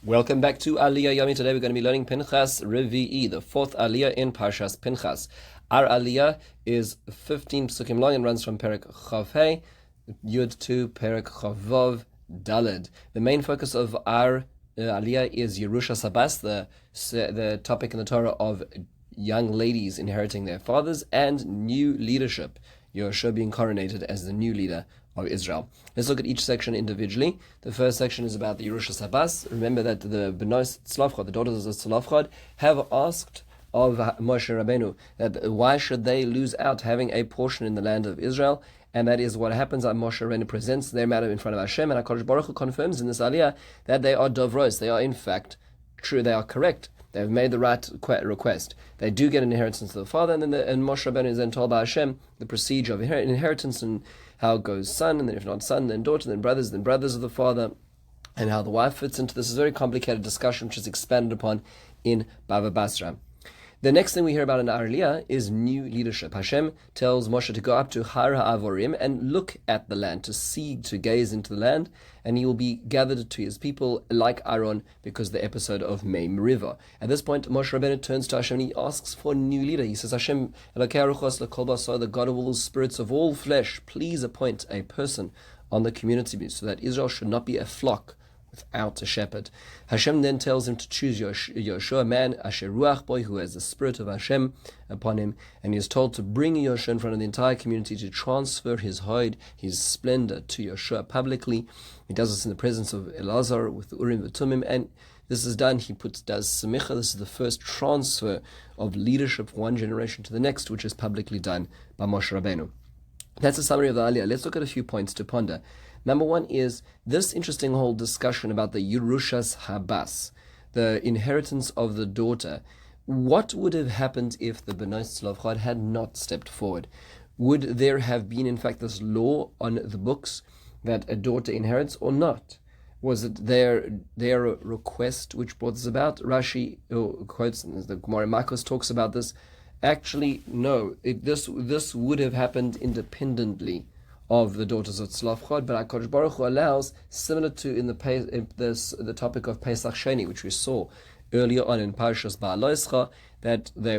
Welcome back to Aliya Yami. Today we're going to be learning Pinchas Revi'i, the fourth Aliya in Parshas Pinchas. Our Aliya is 15 psukim long and runs from Perek Chav Hey, Yud to Perek Chav Vav Daled. The main focus of our Aliya is Yerushas Habas, the topic in the Torah of young ladies inheriting their fathers, and new leadership, Yerushas being coronated as the new leader of Israel. Let's look at each section individually. The first section is about the Yerushas Habas. Remember that the Benos Tzlafchad, the daughters of Tzlafchad, have asked of Moshe Rabbeinu that why should they lose out having a portion in the land of Israel, and that is what happens. Moshe Rabbeinu presents their matter in front of Hashem, and HaKadosh Baruch Hu confirms in this Aliyah that they are dovros, they are in fact true, they are correct. They've made the right request. They do get an inheritance to the father, and then Moshe Rabbeinu is then told by Hashem the procedure of inheritance and how it goes son, and then if not son, then daughter, then brothers of the father, and how the wife fits into this. Is a very complicated discussion which is expanded upon in Bava Basra. The next thing we hear about in Aliya is new leadership. Hashem tells Moshe to go up to Har HaAvorim and look at the land, to gaze into the land, and he will be gathered to his people like Aaron, because the episode of Meim River. At this point, Moshe Rabbeinu turns to Hashem and he asks for a new leader. He says, Hashem, Elokei Ruchos lekol basar, the God of all spirits of all flesh, please appoint a person on the community so that Israel should not be a flock without a shepherd. Hashem then tells him to choose Yoshua, a man, Asher Ruach Boy, who has the spirit of Hashem upon him, and he is told to bring Yoshua in front of the entire community to transfer his hod, his splendor, to Yoshua publicly. He does this in the presence of Elazar with the Urim V'Tumim, and this is done. He does Semicha. This is the first transfer of leadership from one generation to the next, which is publicly done by Moshe Rabbeinu. That's a summary of the Aliyah. Let's look at a few points to ponder. Number one is this interesting whole discussion about the Yerushas Habas, the inheritance of the daughter. What would have happened if the Benos Tzlafchad had not stepped forward? Would there have been, in fact, this law on the books that a daughter inherits or not? Was it their request which brought this about? Rashi quotes, the Gemara Makos talks about this. Actually, no. This would have happened independently of the daughters of Tzlafchad, but HaKadosh Baruch Hu allows, similar to in the topic of Pesach Sheni, which we saw earlier on in Parshas Ba'aloischa,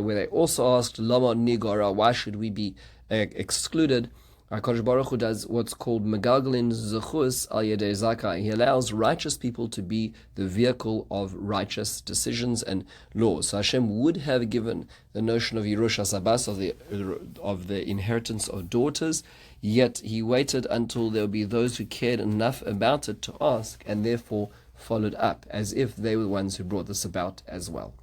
where they also asked, Lama Nigara, why should we be excluded? HaKadosh Baruch Hu does what's called Megalgalin Zechus Al Yedei Zakai. He allows righteous people to be the vehicle of righteous decisions and laws. So Hashem would have given the notion of Yerushas Habas, of the inheritance of daughters, yet he waited until there would be those who cared enough about it to ask, and therefore followed up, as if they were the ones who brought this about as well.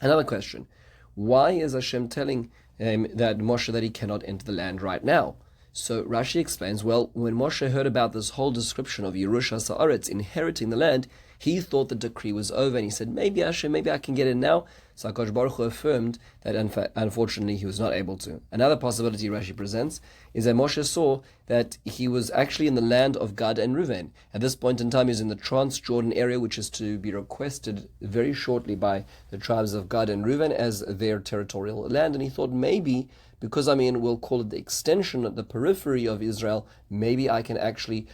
Another question: why is Hashem telling that Moshe that he cannot enter the land right now? So Rashi explains, well, when Moshe heard about this whole description of Yerushas Haaretz inheriting the land, he thought the decree was over, and he said, maybe Hashem, maybe I can get in now. So HaKadosh Baruch Hu affirmed that unfortunately he was not able to. Another possibility Rashi presents is that Moshe saw that he was actually in the land of Gad and Reuven. At this point in time, he was in the Trans-Jordan area, which is to be requested very shortly by the tribes of Gad and Reuven as their territorial land, and he thought maybe, because we'll call it the extension of the periphery of Israel, maybe I can actually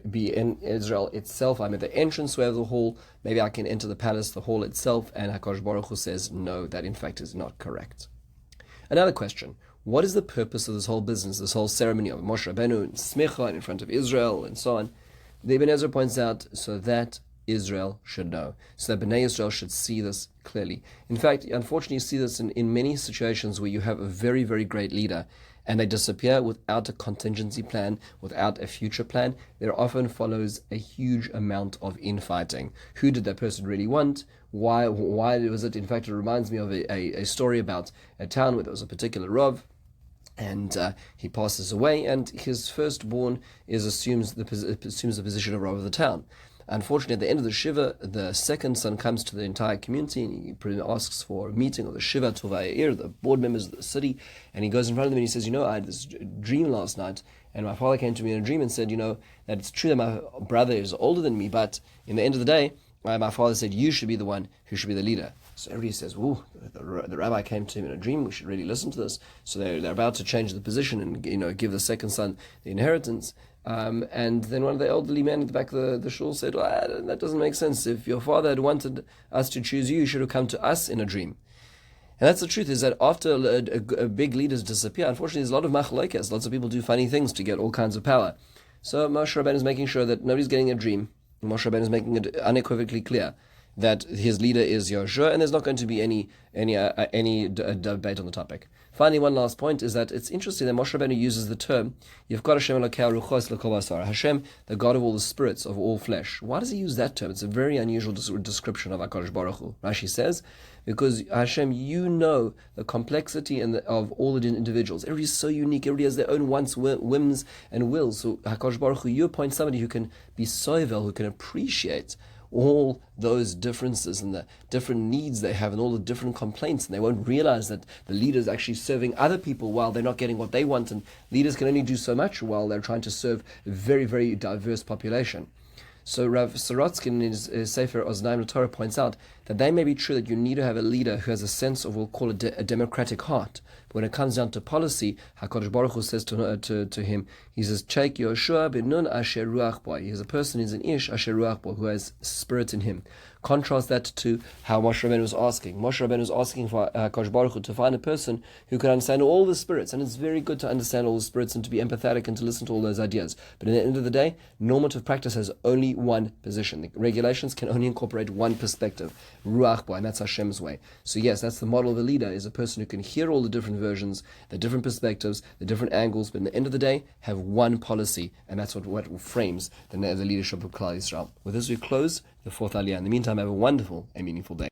be in Israel itself. I'm at the entranceway of the hall. Maybe I can enter the palace, the hall itself. And HaKadosh Baruch Hu says, no, that in fact is not correct. Another question: what is the purpose of this whole business, this whole ceremony of Moshe Rabbeinu and Smicha and in front of Israel and so on? The Ibn Ezra points out so that Israel should know, so that Bnei Israel should see this clearly. In fact, unfortunately, you see this in many situations where you have a very, very great leader and they disappear without a contingency plan, without a future plan. There often follows a huge amount of infighting. Who did that person really want? Why was it? In fact, it reminds me of a story about a town where there was a particular Rav, and he passes away, and his firstborn assumes the position of Rav of the town. Unfortunately, at the end of the Shiva, the second son comes to the entire community and he asks for a meeting of the Shiva Tova'ir, the board members of the city, and he goes in front of them and he says, I had this dream last night, and my father came to me in a dream and said, that it's true that my brother is older than me, but in the end of the day, my father said, you should be the one who should be the leader. So everybody says, the rabbi came to him in a dream, we should really listen to this. So they're about to change the position and give the second son the inheritance. And then one of the elderly men at the back of the shul said, well, that doesn't make sense. If your father had wanted us to choose you, you should have come to us in a dream. And that's the truth, is that after a big leaders disappear, unfortunately, there's a lot of machlokes. Lots of people do funny things to get all kinds of power. So Moshe Rabbeinu is making sure that nobody's getting a dream. Moshe Rabbeinu is making it unequivocally clear that his leader is Yerushas, and there's not going to be any debate on the topic. Finally, one last point is that it's interesting that Moshe Rabbeinu uses the term Yivkar Hashem Elokei Ruchos L'Kol Basar, Hashem, the God of all the spirits of all flesh. Why does he use that term? It's a very unusual description of HaKadosh Baruch Hu. Rashi says, because Hashem, you know the complexity of all the individuals. Everybody's so unique. Everybody has their own wants, whims, and wills. So HaKadosh Baruch Hu, you appoint somebody who can be soivel, who can appreciate all those differences and the different needs they have and all the different complaints, and they won't realize that the leader is actually serving other people while they're not getting what they want, and leaders can only do so much while they're trying to serve a very, very diverse population. So Rav Sorotsky in his Sefer Oznaim L'Torah points out that they may be true that you need to have a leader who has a sense of, we'll call it a democratic heart. But when it comes down to policy, HaKadosh Baruch Hu says to him, he says, Cheik Yehoshua bin asher ruach bo. He is a person, is an ish asher ruach bo, who has spirit in him. Contrast that to how Moshe Rabbeinu was asking. Moshe Rabbeinu was asking for HaKadosh Baruch Hu to find a person who can understand all the spirits, and it's very good to understand all the spirits and to be empathetic and to listen to all those ideas. But at the end of the day, normative practice has only one position. The regulations can only incorporate one perspective, Ruach Bo, and that's Hashem's way. So yes, that's the model of a leader, is a person who can hear all the different versions, the different perspectives, the different angles, but at the end of the day, have one policy, and that's what frames the leadership of Klal Yisrael. With this, we close the fourth Aliya. In the meantime, have a wonderful and meaningful day.